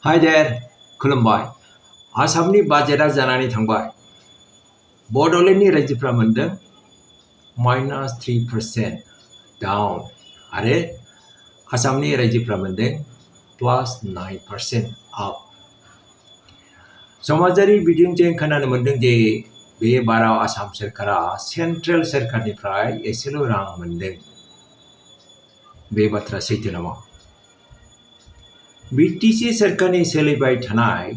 Hi there, खुलुमबाय। आसामनि बाजेटआ जानानै थांबाय। बड'लेण्डनि रायजोफ्रा मोनदों -3% डाउन आरो आसामनि रायजोफ्रा मोनदों +9% आप। समाजारि बिथिंजों खोनानो मोनदों जे बे बाराव आसाम सोरखारा सेन्ट्रेल सोरखारनिफ्राय एसेल' रां मोनदों। बे बाथ्रा सैथो नामा? बिटिसि सोरखारनि सोलिबाय थानाय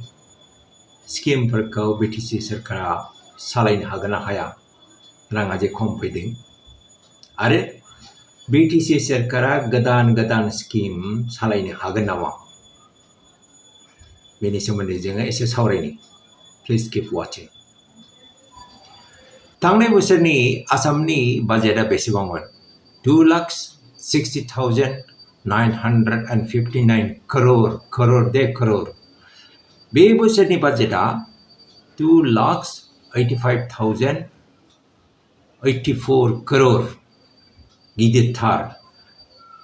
स्किमफोरखौ बिटिसि सोरखारा सालायनो हागोन ना हाया? राङा जे खम फैदों आरो बिटिसि सोरखारा गोदान स्किम सालायनो हागोन नामा? बेनि सोमोन्दै जोङो एसे सावरायनि। प्लिज किप वाचिं। थांनाय बोसोरनि आसामनि बाजेटआ बेसेबांमोन? 2,60,959 करोड़। बे बोसोरनि बाजेटआ 2,85,084 करोड़। गिदिरथार।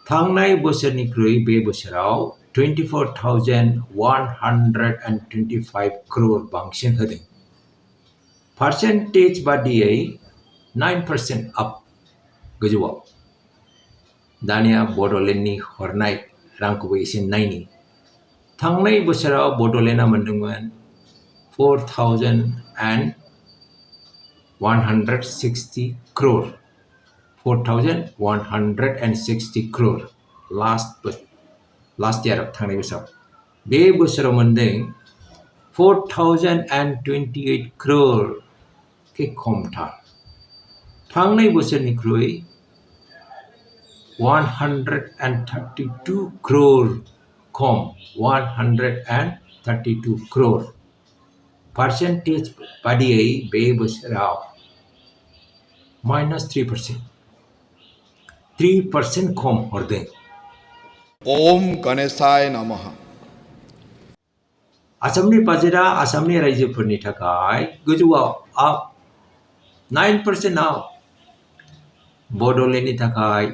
थांनाय बोसोरनिख्रुइ बे बोसोराव 24,125 करोड़ बांसिन होदों। पार्सेन्टेज बादियै 9% आप गोजौआव। दानिया बड'लेण्डनि हरनाय रांखौबो एसे नायनि। थांनाय बोसोराव बड'लेण्डआ मोनदोंमोन 4,160 करोड़। 4,160 करोड़ लास्ट इयार थांनाय बोसोराव। बे बोसोराव मोनदों 4,028 करोड़ के खमथार। थांनाय बोसोरनिख्रुइ 132 करोड़ खम। 132 करोड़। पार्सेन्टेज बादियै बे बोसोराव -3%। 3% खम हरदों। ओम गणेशाय नमः। आसामनि बाजेटआ आसामनि रायजोफोरनि थाखाय गोजौआव आप 9% आप। बड'लेण्डनि थाखाय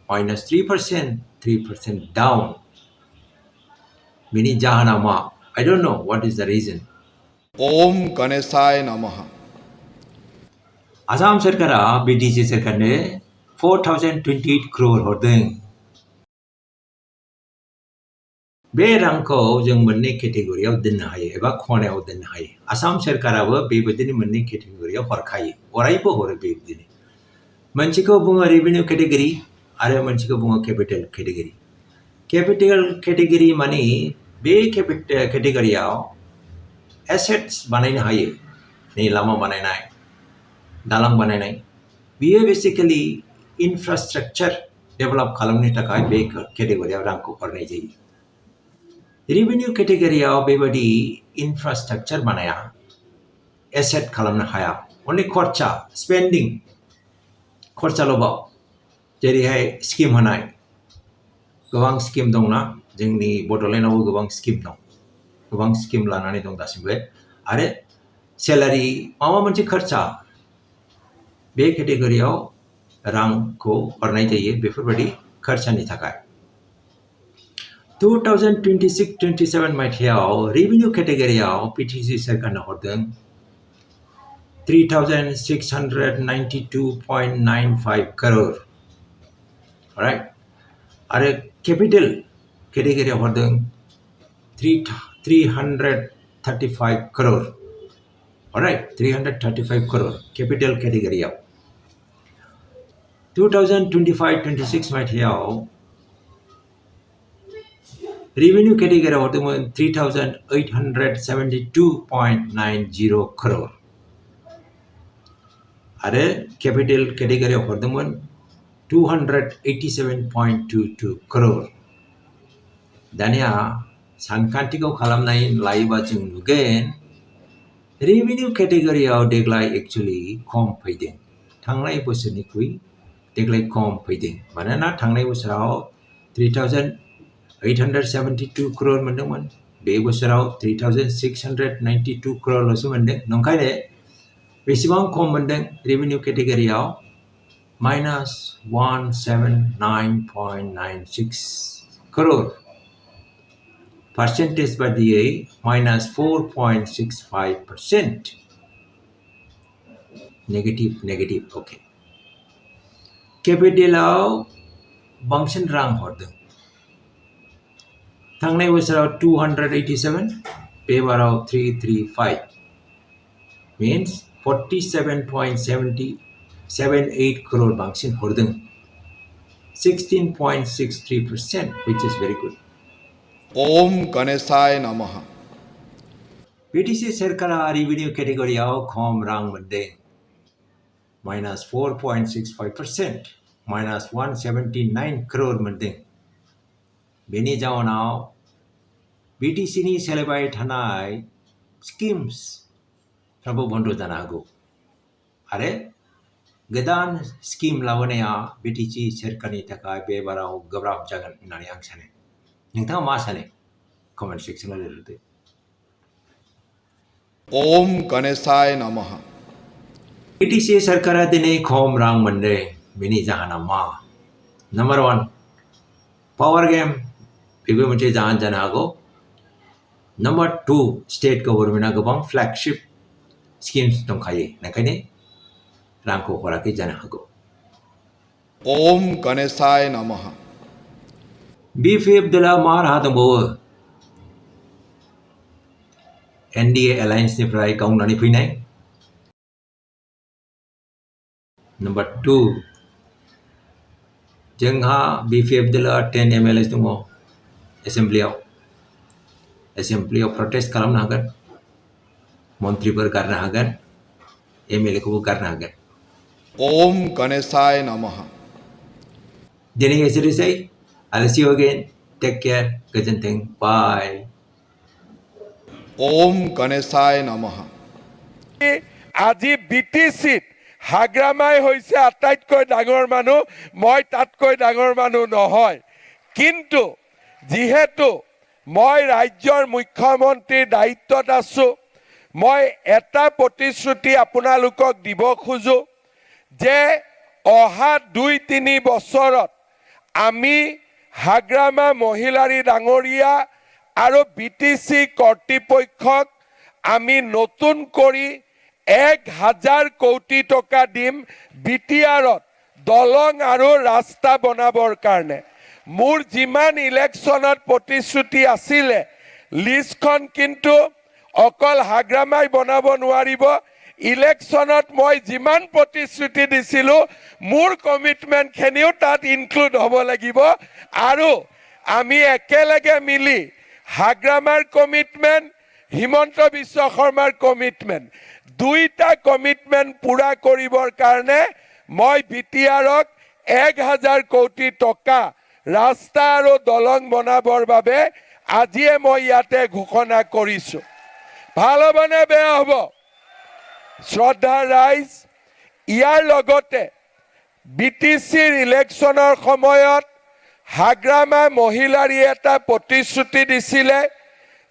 -3%, 3% डाउन। बेनि जाहोना मा? I don't know what is the reason. ओम गणेशाय नमः। आसाम सोरखारा बिटिसि सोरखारनो 4,028 करोड़ हरदों। बे रांखौ जों मोननै केटेगरियाव दोननो हायो एबा खनायाव दोननो हायो। आसाम सोरखाराबो बेबायदिनो मोननै केटेगरियाव हरखायो। अरायबो हरो बेबायदिनो। मोनसेखौ बुङो रेभिनिउ केटेगरि आरो मोनसेखौ बुङो केपिटेल केटेगरि। केपिटेल केटेगरि माने बे केटेगरियाव एसेट्स बानायनो हायो। नै लामा बानायनाय, दालां बानायनाय। बियो बेसिकेलि इनफ्रास्ट्राक्चार डेभेलप खालामनो थाखाय बे केटेगरियाव रांखौ हरनाय जायो। रेभिनिउ केटेगरियाव बेबायदि इनफ्रास्ट्राक्चार बानाया, एसेट खालामनो हाया। अनलि खरसा, स्पेन्डिं, खरसाल'बाव। जेरैहाय स्किम होनाय, गोबां स्किम दंना, जोंनि बड'लेण्डआवबो गोबां स्किम दं। गोबां स्किम लानानै दं दासिमबो। आरो सेलारि, माबा मोनसे खरसा, बे केटेगरियाव रांखौ हरनाय जायो बेफोरबायदि खरसानि थाखाय। 2026-27 मायथाइयाव रेभिनिउ केटेगरियाव बिटिसि सोरखारनो हरदों 3,692.95 करोड़। राइट? आरो केपिटेल केटेगरियाव हरदों 335 करोड़। राइट? 335 करोड़ केपिटेल केटेगरियाव। 2025-26 मायथाइयाव रेभिनिउ केटेगरियाव हरदोंमोन 3,872.90 करोड़। आरो केपिटेल केटेगरियाव हरदोंमोन 287.22 करोड़। दानिया सानखान्थिखौ खालामनाय लायोबा जों नुगोन रेभिनिउ केटेगरियाव देग्लाय एक्चुअलि खम फैदों। थांनाय बोसोरनिख्रुइ देग्लाय खम फैदों। मानोना थांनाय बोसोराव 3,872 करोड़ मोनदोंमोन। बे बोसोराव 3,692 करोड़ल'सो मोनदों। नंखायनो बेसेबां खम मोनदों रेभिनिउ केटेगरियाव? -179.96 crore. percentage by DA minus 4.65%. Negative, okay. Capital Bangsan Rang Hordeng. Thangnai was around 287, Pevarao 335. Means 47.78 crore Bangsan Hordeng. 16.63%, which is very good. ओम गणेशाय नमः BTC Serkara revenue category of Khom Rang Mendeng minus 4.65%, minus 179 crore Mendeng. Beni Jao now BTC ni celebrate Hanai schemes Prabhu Bondo Janago. Are Gadan scheme Lavanea BTC Serkani Takai Bebarao Gabrab Jagan Nanyang Sane. Ningta Masane. Comment section a little bit. ओम गणेशाय नमः BTC Sarkara Dine Khom Rang Mande Bini Jahana Ma. Number 1. Power game Pibu Mute Jahan Janago. Number 2. State government Agabang flagship schemes Tonkai Nakane Ranko Horaki Janago. ओम गणेशाय नमः BFF de la Mar Hadamo NDA Alliance ni Prai Kaung Nani Pinai. Number 2. Jengha BFF de la 10 MLs Tungo Assembly of protest kalam nagan. Montri पर करना हगन MLA को करना हगन. ओम गणेशाय नमः Jadi yesterday say, I'll see you again. Take care. Gajanting. Bye. ओम गणेशाय नमः আজি বিটিচিত হাগ্ৰামাই হৈছে আটাইতকৈ ডাঙৰ মানুহ মই তাতকৈ ডাঙৰ মানুহ নহয় কিন্তু যেহেতু মই ৰাজ্যৰ মুখ্যমন্ত্ৰীৰ দায়িত্বত আছো মই এটা প্ৰতিশ্ৰুতি আপোনালোকক দিব খোজো যে অহা 2-3 বছৰত আমি হাগ্ৰামা মহিলাৰী ডাঙৰীয়া আৰু বিটিসি কৰ্তৃপক্ষক আমি নতুন কৰি 1000 কোটি টকা দিম বিটিআৰত দলং আৰু ৰাস্তা বনাবৰ কাৰণে মোৰ যিমান ইলেকশ্যনত প্ৰতিশ্ৰুতি আছিল লিষ্টখন কিন্তু অকল হাগ্ৰামাই বনাব নোৱাৰিব ইলেকশ্যনত মই যিমান প্ৰতিশ্ৰুতি দিছিলো মোৰ কমিটমেন্ট খেনিও তাত ইনক্লুড হ'ব লাগিব আৰু আমি একেলগে মিলি হাগ্ৰামাৰ কমিটমেন্ট হিমন্ত বিশ্ব শৰ্মাৰ কমিটমেন্ট দুইটা কমিটমেন্ট পুৰা কৰিবৰ কাৰণে মই বিটিআৰক 1000 কোটি টকা ৰাস্তা আৰু দলং বনাবৰ বাবে আজিয়ে মই ইয়াতে ঘোষণা কৰিছো ভাল হ'বনে বেয়া হ'ব শ্ৰদ্ধা ৰাইজ ইয়াৰ লগতে বিটিসিৰ ইলেকশ্যনৰ সময়ত হাগ্ৰামা মহিলাৰী এটা প্ৰতিশ্ৰুতি দিছিলে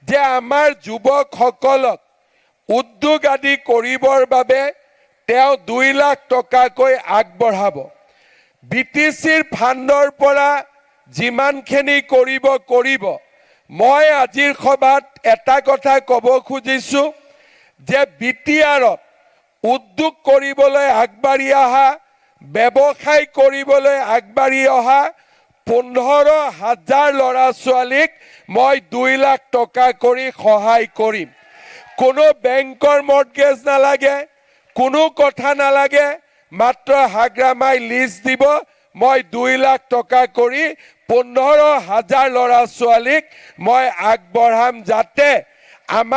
যে আমাৰ যুৱকসকলক উদ্যোগ আদি কৰিবৰ বাবে তেওঁ 2 লাখ টকাকৈ আগবঢ়াব বিটিসিৰ ফাণ্ডৰ পৰা যিমানখিনি কৰিব মই আজিৰ সভাত এটা কথা ক'ব খুজিছো যে বিটিআৰত উদ্যোগ কৰিবলৈ আগবাঢ়ি অহা ব্যৱসায় কৰিবলৈ আগবাঢ়ি অহা 15,000 ল'ৰা ছোৱালীক মই 2 লাখ টকা কৰি সহায় কৰিম কোনো বেংকৰ মৰ্টগেজ নালাগে কোনো কথা নালাগে মাত্ৰ হাগ্ৰামাই লিষ্ট দিব মই 2 লাখ টকা কৰি 15,000 ল'ৰা ছোৱালীক মই আগবঢ়াম যাতে আমাৰ